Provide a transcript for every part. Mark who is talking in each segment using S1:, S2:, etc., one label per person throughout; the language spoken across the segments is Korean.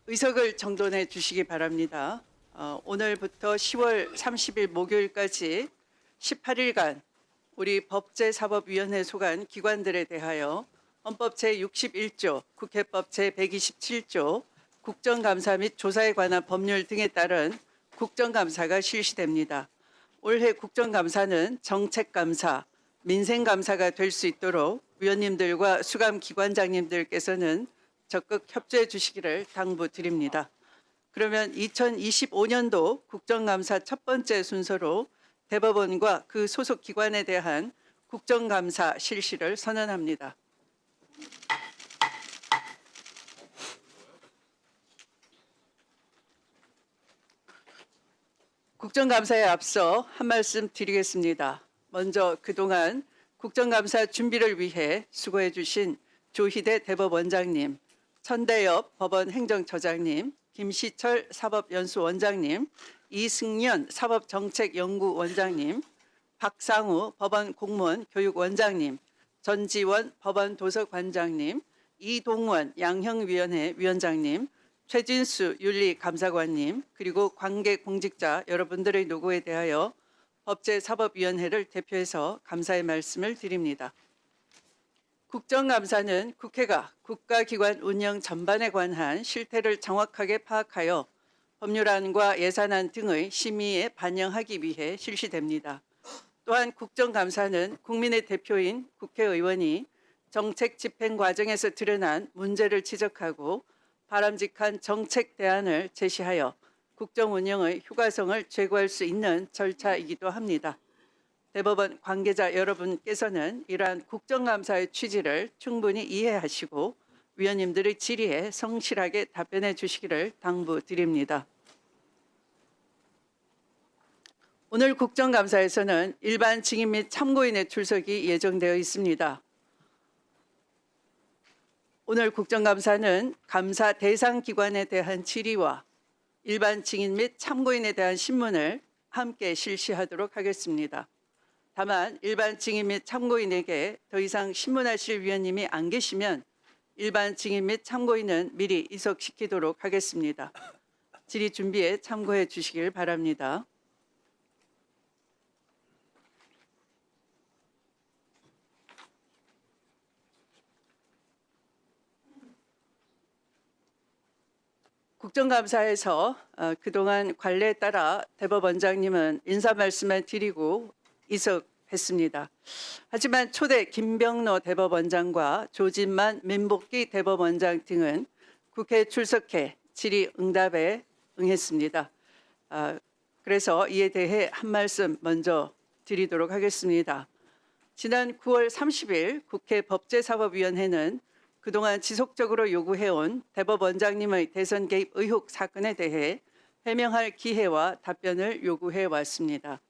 S1: 의석을 정돈해 주시기 바랍니다. 오늘부터 10월 30일 목요일까지 18일간 우리 법제사법위원회 소관 기관들에 대하여 헌법 제61조, 국회법 제127조, 국정감사 및 조사에 관한 법률 등에 따른 국정감사가 실시됩니다. 올해 국정감사는 정책감사, 민생감사가 될 수 있도록 위원님들과 수감기관장님들께서는 적극 협조해 주시기를 당부드립니다. 그러면 2025년도 국정감사 첫 번째 순서로 대법원과 그 소속 기관에 대한 국정감사 실시를 선언합니다. 국정감사에 앞서 한 말씀 드리겠습니다. 먼저 그동안 국정감사 준비를 위해 수고해 주신 조희대 대법원장님, 천대엽 법원 행정처장님, 김시철 사법연수원장님, 이승연 사법정책연구원장님, 박상우 법원 공무원 교육원장님, 전지원 법원 도서관장님, 이동원 양형위원회 위원장님, 최진수 윤리감사관님, 그리고 관계공직자 여러분들의 노고에 대하여 법제사법위원회를 대표해서 감사의 말씀을 드립니다. 국정감사는 국회가 국가기관 운영 전반에 관한 실태를 정확하게 파악하여 법률안과 예산안 등의 심의에 반영하기 위해 실시됩니다. 또한 국정감사는 국민의 대표인 국회의원이 정책 집행 과정에서 드러난 문제를 지적하고 바람직한 정책 대안을 제시하여 국정 운영의 효과성을 제고할 수 있는 절차이기도 합니다. 대법원 관계자 여러분께서는 이러한 국정감사의 취지를 충분히 이해하시고 위원님들의 질의에 성실하게 답변해 주시기를 당부드립니다. 오늘 국정감사에서는 일반 증인 및 참고인의 출석이 예정되어 있습니다. 오늘 국정감사는 감사 대상 기관에 대한 질의와 일반 증인 및 참고인에 대한 신문을 함께 실시하도록 하겠습니다. 다만 일반 증인 및 참고인에게 더 이상 신문하실 위원님이 안 계시면 일반 증인 및 참고인은 미리 이석시키도록 하겠습니다. 질의 준비에 참고해 주시길 바랍니다. 국정감사에서 그동안 관례에 따라 대법원장님은 인사 말씀만 드리고 이석했습니다. 하지만 초대 김병로 대법원장과 조진만 민복기 대법원장 등은 국회에 출석해 질의 응답에 응했습니다. 그래서 이에 대해 한 말씀 먼저 드리도록 하겠습니다. 지난 9월 30일 국회 법제사법위원회는 그동안 지속적으로 요구해온 대법원장님의 대선 개입 의혹 사건에 대해 해명할 기회와 답변을 요구해 왔습니다.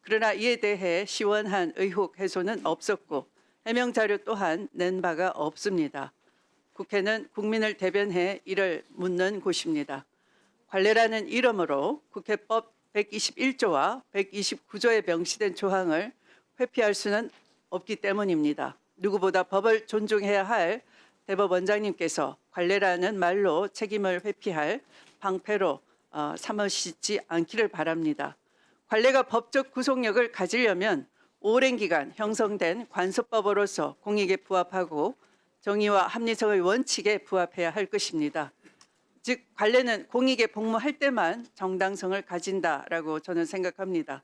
S1: 그러나 이에 대해 시원한 의혹 해소는 없었고 해명 자료 또한 낸 바가 없습니다. 국회는 국민을 대변해 이를 묻는 곳입니다. 관례라는 이름으로 국회법 121조와 129조에 명시된 조항을 회피할 수는 없기 때문입니다. 누구보다 법을 존중해야 할 대법원장님께서 관례라는 말로 책임을 회피할 방패로 삼으시지 않기를 바랍니다. 관례가 법적 구속력을 가지려면 오랜 기간 형성된 관습법으로서 공익에 부합하고 정의와 합리성의 원칙에 부합해야 할 것입니다. 즉 관례는 공익에 복무할 때만 정당성을 가진다라고 저는 생각합니다.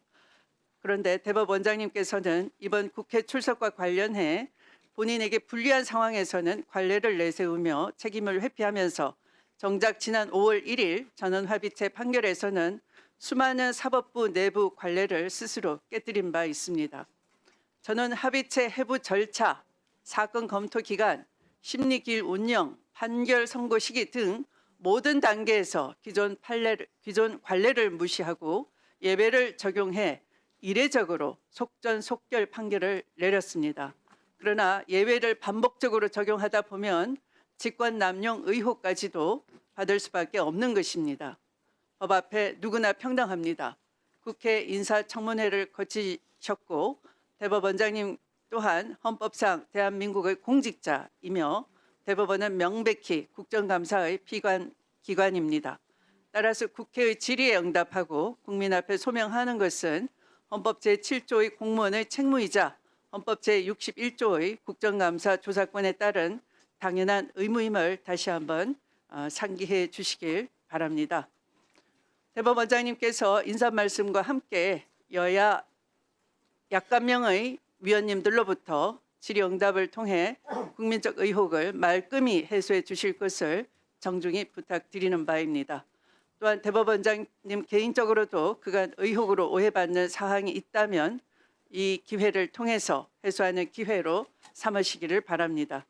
S1: 그런데 대법원장님께서는 이번 국회 출석과 관련해 본인에게 불리한 상황에서는 관례를 내세우며 책임을 회피하면서 정작 지난 5월 1일 전원합의체 판결에서는 수많은 사법부 내부 관례를 스스로 깨뜨린 바 있습니다. 전원합의체 해부 절차, 사건 검토 기간, 심리기일 운영, 판결 선고 시기 등 모든 단계에서 기존 관례를 무시하고 예외를 적용해 이례적으로 속전속결 판결을 내렸습니다. 그러나 예외를 반복적으로 적용하다 보면 직권남용 의혹까지도 받을 수밖에 없는 것입니다. 법 앞에 누구나 평등합니다. 국회 인사청문회를 거치셨고 대법원장님 또한 헌법상 대한민국의 공직자이며 대법원은 명백히 국정감사의 피관 기관입니다. 따라서 국회의 질의에 응답하고 국민 앞에 소명하는 것은 헌법 제7조의 공무원의 책무이자 헌법 제61조의 국정감사 조사권에 따른 당연한 의무임을 다시 한번 상기해 주시길 바랍니다. 대법원장님께서 인사 말씀과 함께 여야 약간명의 위원님들로부터 질의응답을 통해 국민적 의혹을 말끔히 해소해 주실 것을 정중히 부탁드리는 바입니다. 또한 대법원장님 개인적으로도 그간 의혹으로 오해받는 사항이 있다면 이 기회를 통해서 해소하는 기회로 삼으시기를 바랍니다.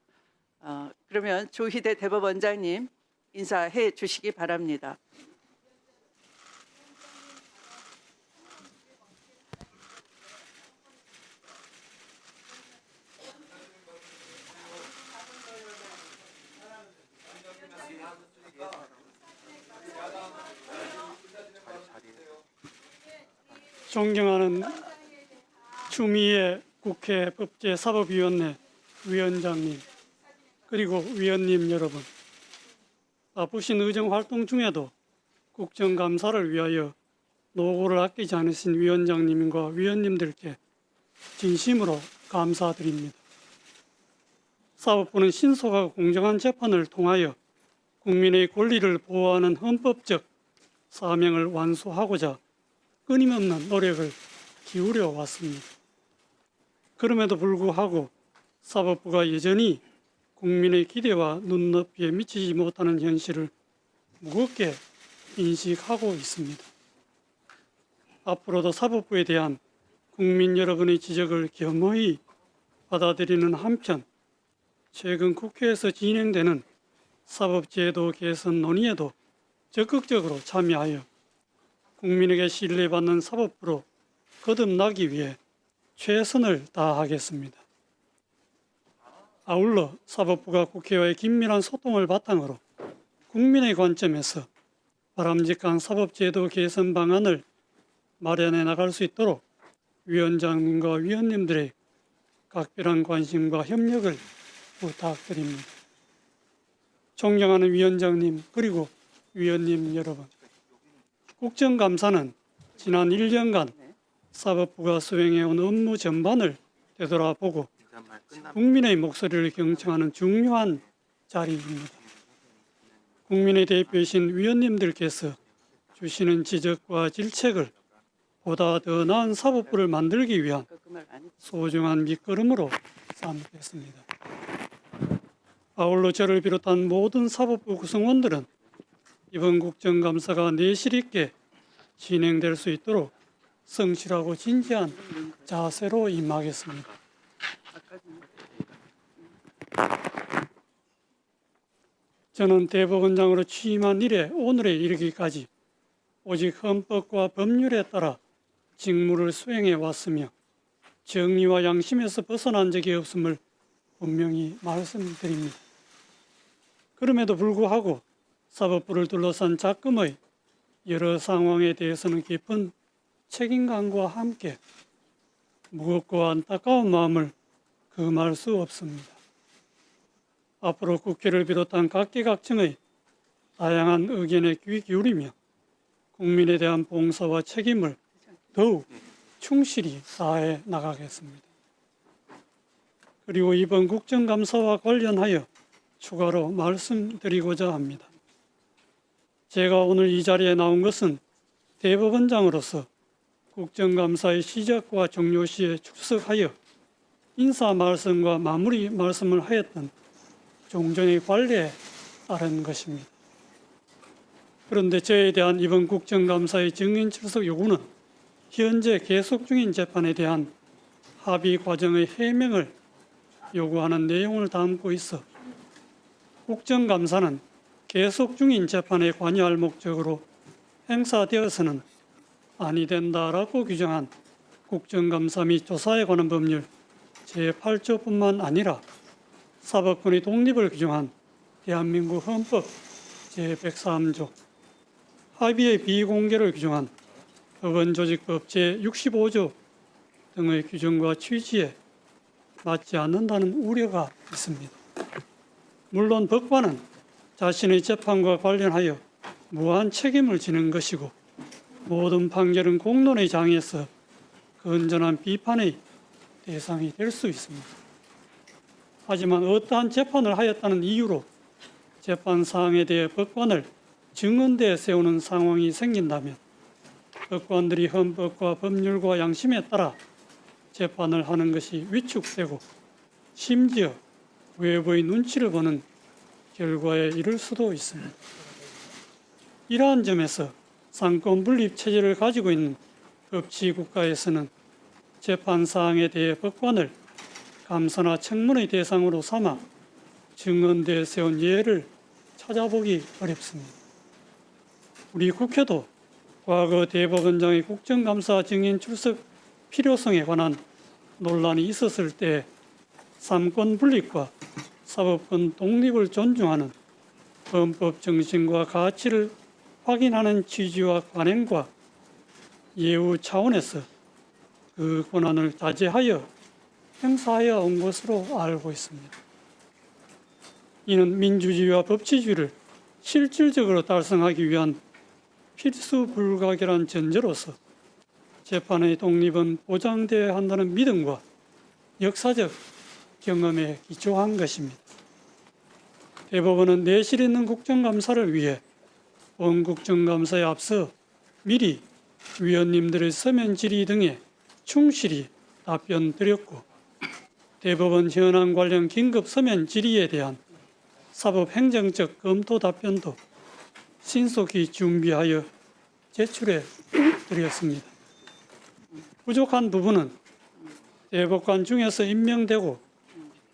S1: 그러면 조희대 대법원장님 인사해 주시기 바랍니다.
S2: 존경하는 추미애 국회 법제사법위원회 위원장님, 그리고 위원님 여러분, 바쁘신 의정활동 중에도 국정감사를 위하여 노고를 아끼지 않으신 위원장님과 위원님들께 진심으로 감사드립니다. 사법부는 신속하고 공정한 재판을 통하여 국민의 권리를 보호하는 헌법적 사명을 완수하고자 끊임없는 노력을 기울여 왔습니다. 그럼에도 불구하고 사법부가 여전히 국민의 기대와 눈높이에 미치지 못하는 현실을 무겁게 인식하고 있습니다. 앞으로도 사법부에 대한 국민 여러분의 지적을 겸허히 받아들이는 한편 최근 국회에서 진행되는 사법제도 개선 논의에도 적극적으로 참여하여 국민에게 신뢰받는 사법부로 거듭나기 위해 최선을 다하겠습니다. 아울러 사법부가 국회와의 긴밀한 소통을 바탕으로 국민의 관점에서 바람직한 사법제도 개선 방안을 마련해 나갈 수 있도록 위원장님과 위원님들의 각별한 관심과 협력을 부탁드립니다. 존경하는 위원장님 그리고 위원님 여러분, 국정감사는 지난 1년간 사법부가 수행해온 업무 전반을 되돌아보고 국민의 목소리를 경청하는 중요한 자리입니다. 국민의 대표이신 위원님들께서 주시는 지적과 질책을 보다 더 나은 사법부를 만들기 위한 소중한 밑거름으로 삼겠습니다. 아울러 저를 비롯한 모든 사법부 구성원들은 이번 국정감사가 내실 있게 진행될 수 있도록 성실하고 진지한 자세로 임하겠습니다. 저는 대법원장으로 취임한 이래 오늘에 이르기까지 오직 헌법과 법률에 따라 직무를 수행해 왔으며 정의와 양심에서 벗어난 적이 없음을 분명히 말씀드립니다. 그럼에도 불구하고 사법부를 둘러싼 작금의 여러 상황에 대해서는 깊은 책임감과 함께 무겁고 안타까운 마음을 금할 수 없습니다. 앞으로 국회를 비롯한 각계각층의 다양한 의견에 귀 기울이며 국민에 대한 봉사와 책임을 더욱 충실히 다해 나가겠습니다. 그리고 이번 국정감사와 관련하여 추가로 말씀드리고자 합니다. 제가 오늘 이 자리에 나온 것은 대법원장으로서 국정감사의 시작과 종료 시에 출석하여 인사 말씀과 마무리 말씀을 하였던 종전의 관례에 따른 것입니다. 그런데 저에 대한 이번 국정감사의 증인 출석 요구는 현재 계속 중인 재판에 대한 합의 과정의 해명을 요구하는 내용을 담고 있어 국정감사는 계속 중인 재판에 관여할 목적으로 행사되어서는 아니 된다라고 규정한 국정감사 및 조사에 관한 법률 제8조뿐만 아니라 사법권의 독립을 규정한 대한민국 헌법 제103조, 합의의 비공개를 규정한 법원조직법 제65조 등의 규정과 취지에 맞지 않는다는 우려가 있습니다. 물론 법관은 자신의 재판과 관련하여 무한 책임을 지는 것이고 모든 판결은 공론의 장에서 건전한 비판의 대상이 될 수 있습니다. 하지만 어떠한 재판을 하였다는 이유로 재판 사항에 대해 법관을 증언대에 세우는 상황이 생긴다면 법관들이 헌법과 법률과 양심에 따라 재판을 하는 것이 위축되고 심지어 외부의 눈치를 보는 결과에 이를 수도 있습니다. 이러한 점에서 상권 분립 체제를 가지고 있는 법치 국가에서는 재판 사항에 대해 법관을 감사나 청문의 대상으로 삼아 증언대에 세운 예를 찾아보기 어렵습니다. 우리 국회도 과거 대법원장의 국정감사 증인 출석 필요성에 관한 논란이 있었을 때 삼권 분립과 사법권 독립을 존중하는 헌법 정신과 가치를 확인하는 취지와 관행과 예우 차원에서 그 권한을 자제하여 행사하여 온 것으로 알고 있습니다. 이는 민주주의와 법치주의를 실질적으로 달성하기 위한 필수 불가결한 전제로서 재판의 독립은 보장되어야 한다는 믿음과 역사적 경험에 기초한 것입니다. 대법원은 내실 있는 국정감사를 위해 본 국정감사에 앞서 미리 위원님들의 서면 질의 등에 충실히 답변 드렸고 대법원 현안 관련 긴급 서면 질의에 대한 사법행정적 검토 답변도 신속히 준비하여 제출해 드렸습니다. 부족한 부분은 대법관 중에서 임명되고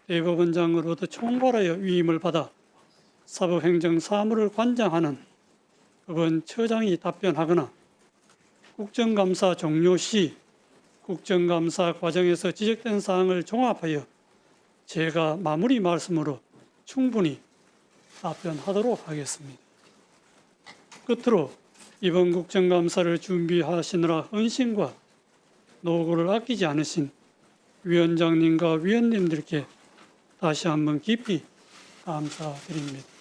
S2: 대법원장으로부터 총괄하여 위임을 받아 사법행정 사무를 관장하는 법원처장이 답변하거나 국정감사 종료 시 국정감사 과정에서 지적된 사항을 종합하여 제가 마무리 말씀으로 충분히 답변하도록 하겠습니다. 끝으로 이번 국정감사를 준비하시느라 헌신과 노고를 아끼지 않으신 위원장님과 위원님들께 다시 한번 깊이 감사드립니다.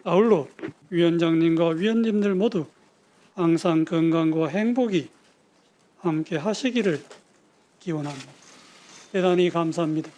S2: 아울러 위원장님과 위원님들 모두 항상 건강과 행복이 함께 하시기를 기원합니다. 대단히 감사합니다.